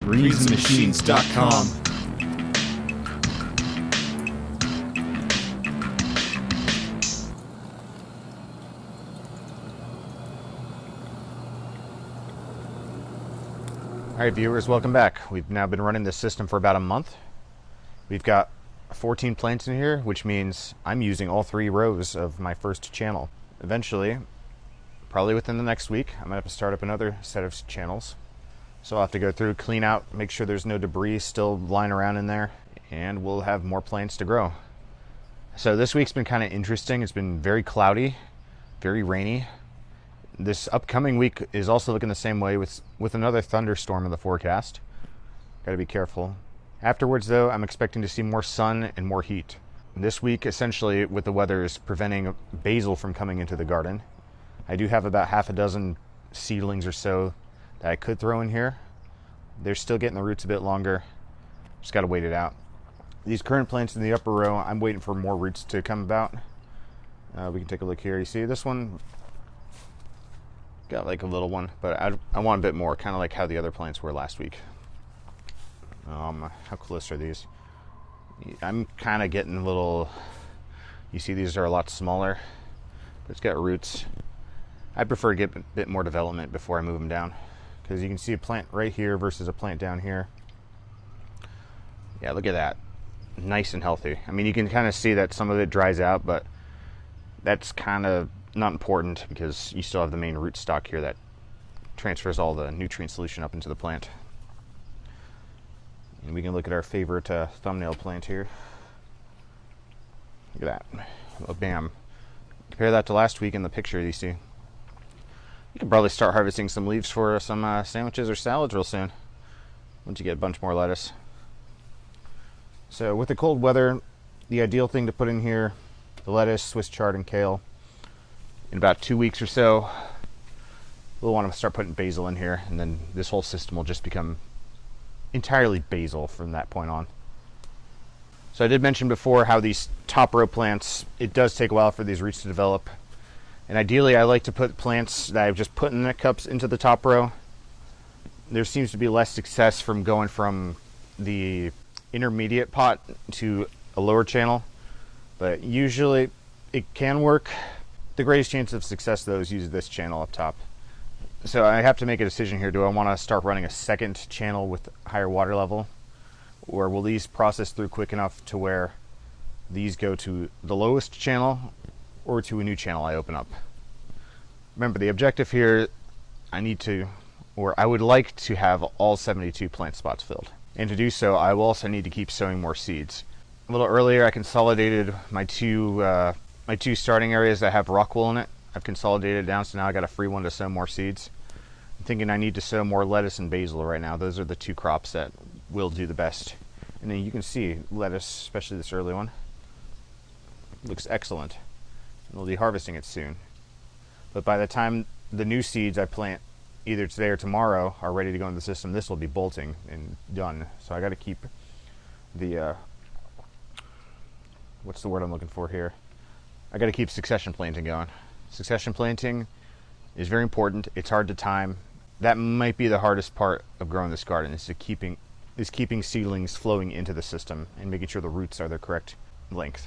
greensandmachines.com. Alright viewers, welcome back. We've now been running this system for about a month. We've got 14 plants in here, which means I'm using all 3 rows of my first channel. Eventually, probably within the next week, I'm going to have to start up another set of channels. So I'll have to go through, clean out, make sure there's no debris still lying around in there, and we'll have more plants to grow. So this week's been kind of interesting. It's been very cloudy, very rainy. This upcoming week is also looking the same way with another thunderstorm in the forecast. Got to be careful. Afterwards, though, I'm expecting to see more sun and more heat. This week, essentially, with the weather, is preventing basil from coming into the garden. I do have about half a dozen seedlings or so that I could throw in here. They're still getting the roots a bit longer. Just got to wait it out. These current plants in the upper row, I'm waiting for more roots to come about. We can take a look here. You see this one? Got like a little one, but I want a bit more, kind of like how the other plants were last week. How close are these? I'm kind of getting a little, you see these are a lot smaller, but it's got roots. I prefer to get a bit more development before I move them down, because you can see a plant right here versus a plant down here. Yeah, look at that. Nice and healthy. I mean, you can kind of see that some of it dries out, but that's kind of not important because you still have the main root stock here that transfers all the nutrient solution up into the plant. And we can look at our favorite thumbnail plant here. Look at that. Oh, bam. Compare that to last week in the picture you see. You can probably start harvesting some leaves for some sandwiches or salads real soon once you get a bunch more lettuce. So with the cold weather, the ideal thing to put in here, the lettuce, Swiss chard, and kale. In about 2 weeks or so, we'll want to start putting basil in here, and then this whole system will just become entirely basil from that point on. So I did mention before how these top row plants, it does take a while for these roots to develop. And ideally I like to put plants that I've just put in the cups into the top row. There seems to be less success from going from the intermediate pot to a lower channel, but usually it can work. The greatest chance of success, though, is using this channel up top. So I have to make a decision here. Do I want to start running a second channel with higher water level? Or will these process through quick enough to where these go to the lowest channel or to a new channel I open up? Remember, the objective here, I would like to have all 72 plant spots filled. And to do so, I will also need to keep sowing more seeds. A little earlier, I consolidated my two starting areas that have rock wool in it. I've consolidated it down, so now I got a free one to sow more seeds. I'm thinking I need to sow more lettuce and basil right now. Those are the 2 crops that will do the best. And then you can see lettuce, especially this early one, looks excellent. We'll be harvesting it soon. But by the time the new seeds I plant either today or tomorrow are ready to go in the system, this will be bolting and done. So I got to keep the what's the word I'm looking for here? I got to keep succession planting going. Succession planting is very important. It's hard to time. That might be the hardest part of growing this garden, is keeping seedlings flowing into the system and making sure the roots are the correct length.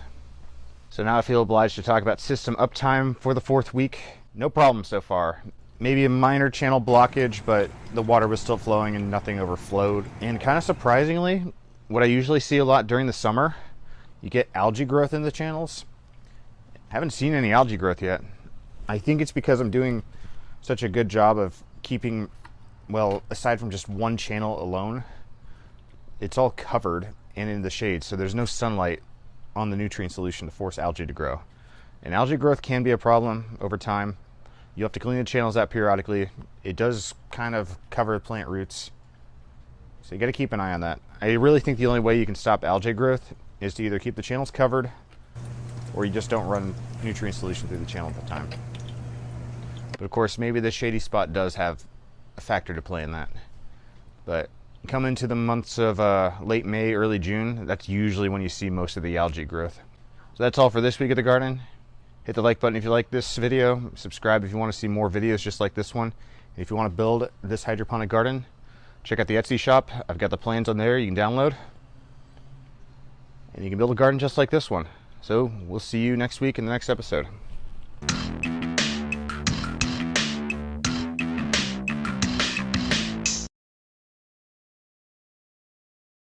So now I feel obliged to talk about system uptime for the 4th week. No problem so far. Maybe a minor channel blockage, but the water was still flowing and nothing overflowed. And kind of surprisingly, what I usually see a lot during the summer, you get algae growth in the channels. Haven't seen any algae growth yet. I think it's because I'm doing such a good job of keeping, well, aside from just one channel alone, it's all covered and in the shade, so there's no sunlight on the nutrient solution to force algae to grow. And algae growth can be a problem over time. You have to clean the channels out periodically. It does kind of cover plant roots, so you got to keep an eye on that. I really think the only way you can stop algae growth is to either keep the channels covered or you just don't run nutrient solution through the channel at the time. But of course, maybe the shady spot does have a factor to play in that. But come into the months of late May, early June, that's usually when you see most of the algae growth. So that's all for this week of the garden. Hit the like button if you like this video. Subscribe if you want to see more videos just like this one. And if you want to build this hydroponic garden, Check out the Etsy shop. I've got the plans on there you can download. And you can build a garden just like this one. So we'll see you next week in the next episode.